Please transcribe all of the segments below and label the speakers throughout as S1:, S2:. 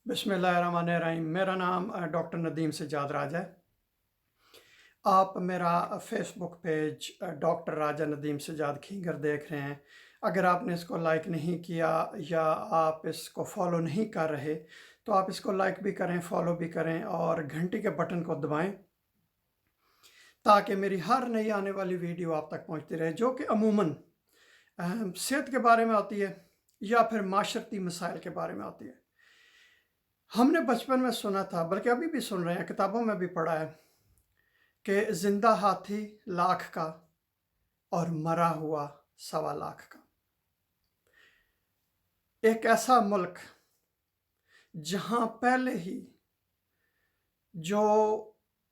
S1: बिस्मिल्लाहिर्रहमानिर्रहीम। मेरा नाम डॉक्टर नदीम सज्जाद राजा है। आप मेरा फेसबुक पेज डॉक्टर राजा नदीम सज्जाद खींगर देख रहे हैं। अगर आपने इसको लाइक नहीं किया या आप इसको फॉलो नहीं कर रहे तो आप इसको लाइक भी करें, फॉलो भी करें और घंटी के बटन को दबाएं ताकि मेरी हर नई आने वाली वीडियो आप तक पहुंचती रहे, जो कि अमूमन सेहत के बारे में होती है या फिर माशरती मसाइल के बारे में होती है। हमने बचपन में सुना था, बल्कि अभी भी सुन रहे हैं, किताबों में भी पढ़ा है कि जिंदा हाथी लाख का और मरा हुआ 1.25 लाख का। एक ऐसा मुल्क जहां पहले ही जो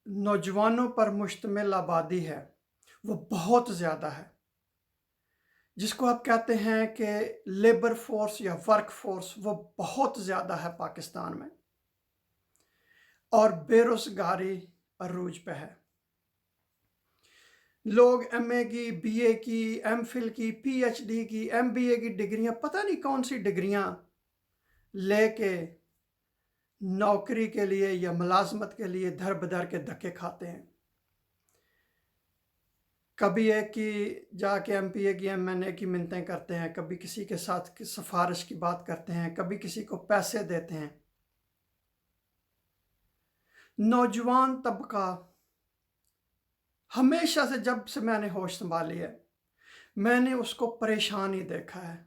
S1: नौजवानों पर मुश्तमिल आबादी है वो बहुत ज़्यादा है, जिसको आप कहते हैं कि लेबर फोर्स या वर्क फोर्स वो बहुत ज़्यादा है पाकिस्तान में, और बेरोज़गारी अरूज पे है। लोग एमए की, बीए की, एमफिल की, पीएचडी की, एमबीए की डिग्रियां, पता नहीं कौन सी डिग्रियां लेके नौकरी के लिए या मुलाजमत के लिए दर बदर के धक्के खाते हैं। कभी एक की जाके एमपीए की, एमएनए की मिन्नतें करते हैं, कभी किसी के साथ सिफारिश की बात करते हैं, कभी किसी को पैसे देते हैं। नौजवान तबका हमेशा से, जब से मैंने होश संभाली है, मैंने उसको परेशान ही देखा है।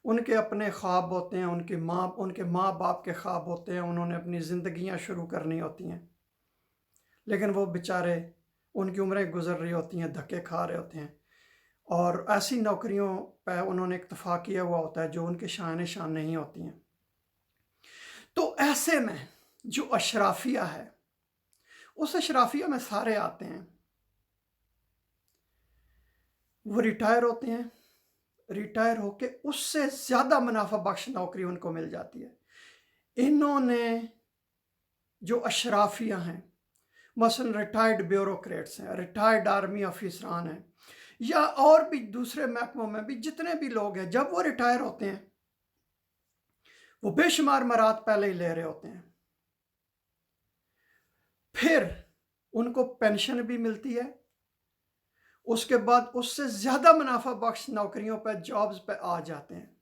S1: उनके अपने ख्वाब होते हैं, उनके माँ बाप के ख्वाब होते हैं, उन्होंने अपनी ज़िंदगियाँ शुरू करनी होती हैं, लेकिन वो बेचारे, उनकी उम्रें गुजर रही होती हैं, धक्के खा रहे होते हैं, और ऐसी नौकरियों पर उन्होंने इक्तफा किया हुआ होता है जो उनके शान शान नहीं होती हैं। तो ऐसे में जो अशराफिया है, उस अशराफिया में सारे आते हैं, वो रिटायर होते हैं, रिटायर होके उससे ज़्यादा मुनाफा बख्श नौकरी उनको मिल जाती है। इन्होंने जो अशराफिया हैं, मसलन रिटायर्ड ब्यूरोक्रेट्स हैं, रिटायर्ड आर्मी ऑफिसरान हैं, या और भी दूसरे महकमों में भी जितने भी लोग हैं, जब वो रिटायर होते हैं वो बेशुमार मरात पहले ही ले रहे होते हैं। फिर उनको पेंशन भी मिलती है, उसके बाद उससे ज़्यादा मुनाफा बख्श नौकरियों पर, जॉब्स पर आ जाते हैं।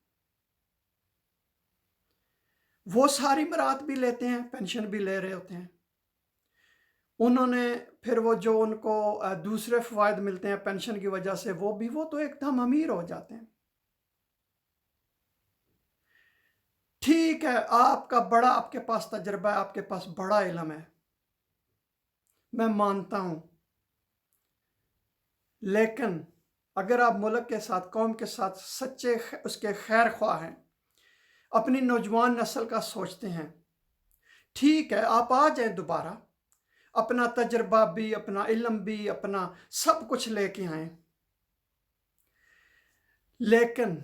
S1: वो सारी मरात भी लेते हैं, पेंशन भी ले रहे होते हैं। उन्होंने फिर वो जो उनको दूसरे फ़वायद मिलते हैं पेंशन की वजह से, वो तो एकदम अमीर हो जाते हैं। ठीक है, आपके पास तजर्बा है, आपके पास बड़ा इल्म है, मैं मानता हूँ, लेकिन अगर आप मुल्क के साथ, कौम के साथ सच्चे उसके खैर ख्वाह हैं, अपनी नौजवान नस्ल का सोचते हैं, ठीक है, आप आ जाए दोबारा, अपना तजर्बा भी, अपना इल्म भी, अपना सब कुछ लेके आए, लेकिन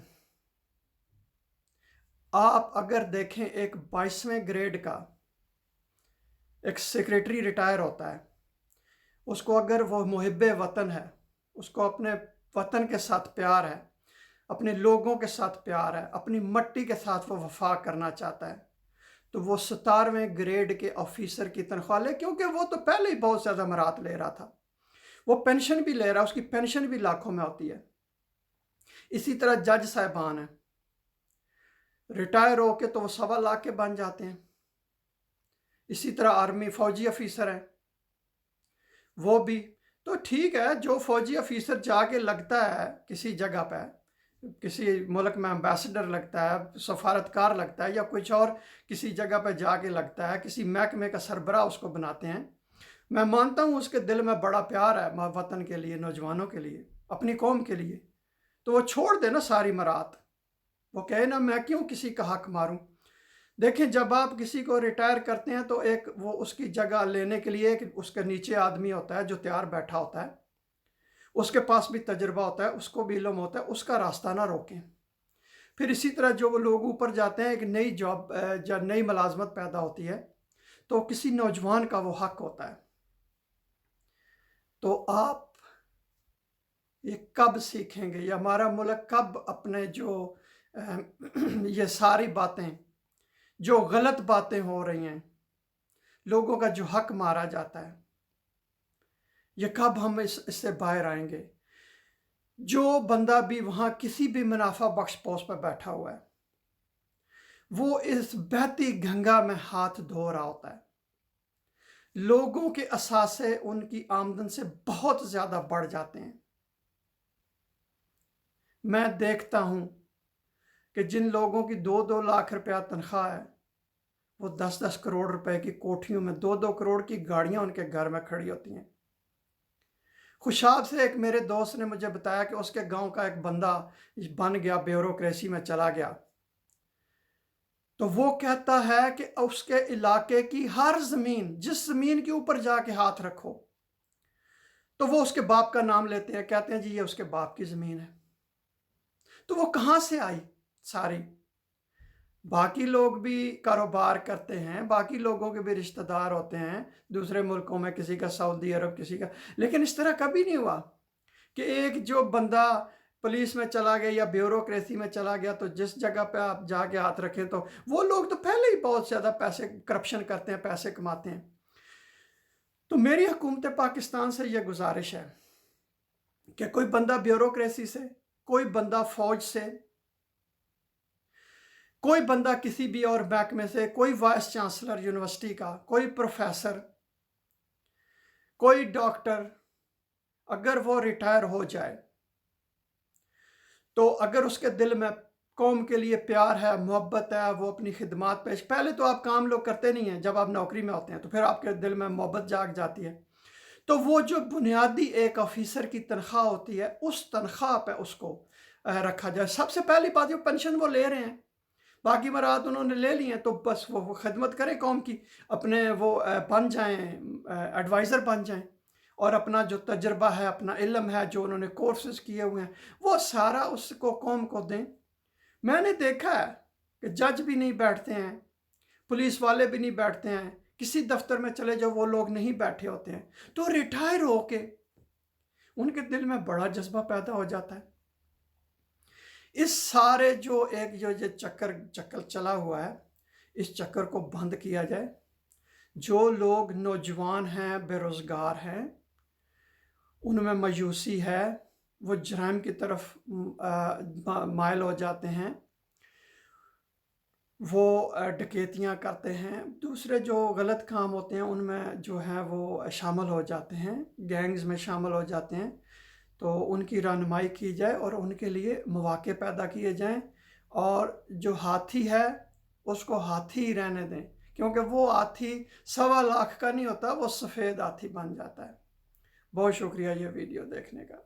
S1: आप अगर देखें, एक 22वें ग्रेड का एक सेक्रेटरी रिटायर होता है, उसको अगर वो मुहिब्बे वतन है, उसको अपने वतन के साथ प्यार है, अपने लोगों के साथ प्यार है, अपनी मट्टी के साथ वो वफा करना चाहता है, तो वो 17वें ग्रेड के ऑफिसर की तनख्वाह ले, क्योंकि वो तो पहले ही बहुत ज़्यादा मरात ले रहा था, वो पेंशन भी ले रहा है, उसकी पेंशन भी लाखों में होती है। इसी तरह जज साहिबान हैं, रिटायर होके तो वो 1.25 लाख के बन जाते हैं। इसी तरह आर्मी फौजी अफीसर हैं, वो भी तो ठीक है, जो फौजी अफीसर जाके लगता है किसी जगह पर, किसी मुल्क में एम्बेसडर लगता है, सफारतकार लगता है, या कुछ और किसी जगह पर जाके लगता है, किसी महकमे का सरबराह उसको बनाते हैं, मैं मानता हूँ उसके दिल में बड़ा प्यार है वतन के लिए, नौजवानों के लिए, अपनी कौम के लिए, तो वो छोड़ दे ना सारी मरात, वो कहे ना मैं क्यों किसी का हक मारूं। देखें, जब आप किसी को रिटायर करते हैं तो एक वो उसकी जगह लेने के लिए एक उसके नीचे आदमी होता है जो तैयार बैठा होता है, उसके पास भी तजुर्बा होता है, उसको भी इल्म होता है, उसका रास्ता ना रोकें। फिर इसी तरह जो वो लोग ऊपर जाते हैं, एक नई जॉब या नई मुलाजमत पैदा होती है, तो किसी नौजवान का वो हक होता है। तो आप ये कब सीखेंगे, या हमारा मुल्क कब अपने जो ये सारी बातें जो गलत बातें हो रही हैं, लोगों का जो हक मारा जाता है, ये कब हम इससे बाहर आएंगे? जो बंदा भी वहाँ किसी भी मुनाफा बख्श पोस्ट पर बैठा हुआ है, वो इस बहती गंगा में हाथ धो रहा होता है। लोगों के असासे उनकी आमदन से बहुत ज़्यादा बढ़ जाते हैं। मैं देखता हूँ कि जिन लोगों की 2-2 लाख रुपया तनख्वाह है, वो 10-10 करोड़ रुपए की कोठियों में 2-2 करोड़ की गाड़ियाँ उनके घर में खड़ी होती हैं। खुशाब से एक मेरे दोस्त ने मुझे बताया कि उसके गांव का एक बंदा बन गया, ब्यूरोक्रेसी में चला गया, तो वो कहता है कि उसके इलाके की हर ज़मीन, जिस ज़मीन के ऊपर जाके हाथ रखो तो वो उसके बाप का नाम लेते हैं, कहते हैं जी ये उसके बाप की ज़मीन है। तो वो कहाँ से आई सारी? बाकी लोग भी कारोबार करते हैं, बाकी लोगों के भी रिश्तेदार होते हैं दूसरे मुल्कों में, किसी का सऊदी अरब, किसी का, लेकिन इस तरह कभी नहीं हुआ कि एक जो बंदा पुलिस में चला गया या ब्यूरोक्रेसी में चला गया तो जिस जगह पे आप जाके हाथ रखें तो वो लोग तो पहले ही बहुत ज़्यादा पैसे करप्शन करते हैं, पैसे कमाते हैं। तो मेरी हुकूमत पाकिस्तान से ये गुजारिश है कि कोई बंदा ब्यूरोक्रेसी से, कोई बंदा फौज से, कोई बंदा किसी भी और महकमे से, कोई वाइस चांसलर यूनिवर्सिटी का, कोई प्रोफेसर, कोई डॉक्टर, अगर वो रिटायर हो जाए तो अगर उसके दिल में कौम के लिए प्यार है, मोहब्बत है, वो अपनी खिदमत पेश, पहले तो आप काम लोग करते नहीं हैं, जब आप नौकरी में होते हैं तो फिर आपके दिल में मोहब्बत जाग जाती है, तो वो जो बुनियादी एक ऑफिसर की तनख्वाह होती है, उस तनख्वाह पे उसको रखा जाए। सबसे पहली बात, जो पेंशन वो ले रहे हैं, बाकी मराहत उन्होंने ले ली हैं, तो बस वो खिदमत करें कौम की, अपने वो बन जाएं, एडवाइज़र बन जाएं, और अपना जो तजर्बा है, अपना इल्म है, जो उन्होंने कोर्सेज किए हुए हैं, वो सारा उसको कौम को दें। मैंने देखा है कि जज भी नहीं बैठते हैं, पुलिस वाले भी नहीं बैठते हैं, किसी दफ्तर में चले जाओ वो लोग नहीं बैठे होते हैं, तो रिटायर होके उनके दिल में बड़ा जज्बा पैदा हो जाता है। इस सारे जो एक जो ये चक्कर चला हुआ है, इस चक्कर को बंद किया जाए। जो लोग नौजवान हैं, बेरोज़गार हैं, उनमें मायूसी है, वो जराइम की तरफ माइल हो जाते हैं, वो डकैतियाँ करते हैं, दूसरे जो गलत काम होते हैं उनमें जो है वो शामिल हो जाते हैं, गैंग्स में शामिल हो जाते हैं। तो उनकी रहनुमाई की जाए और उनके लिए मौके पैदा किए जाएं, और जो हाथी है उसको हाथी ही रहने दें, क्योंकि वो हाथी 1.25 लाख का नहीं होता, वो सफ़ेद हाथी बन जाता है। बहुत शुक्रिया ये वीडियो देखने का।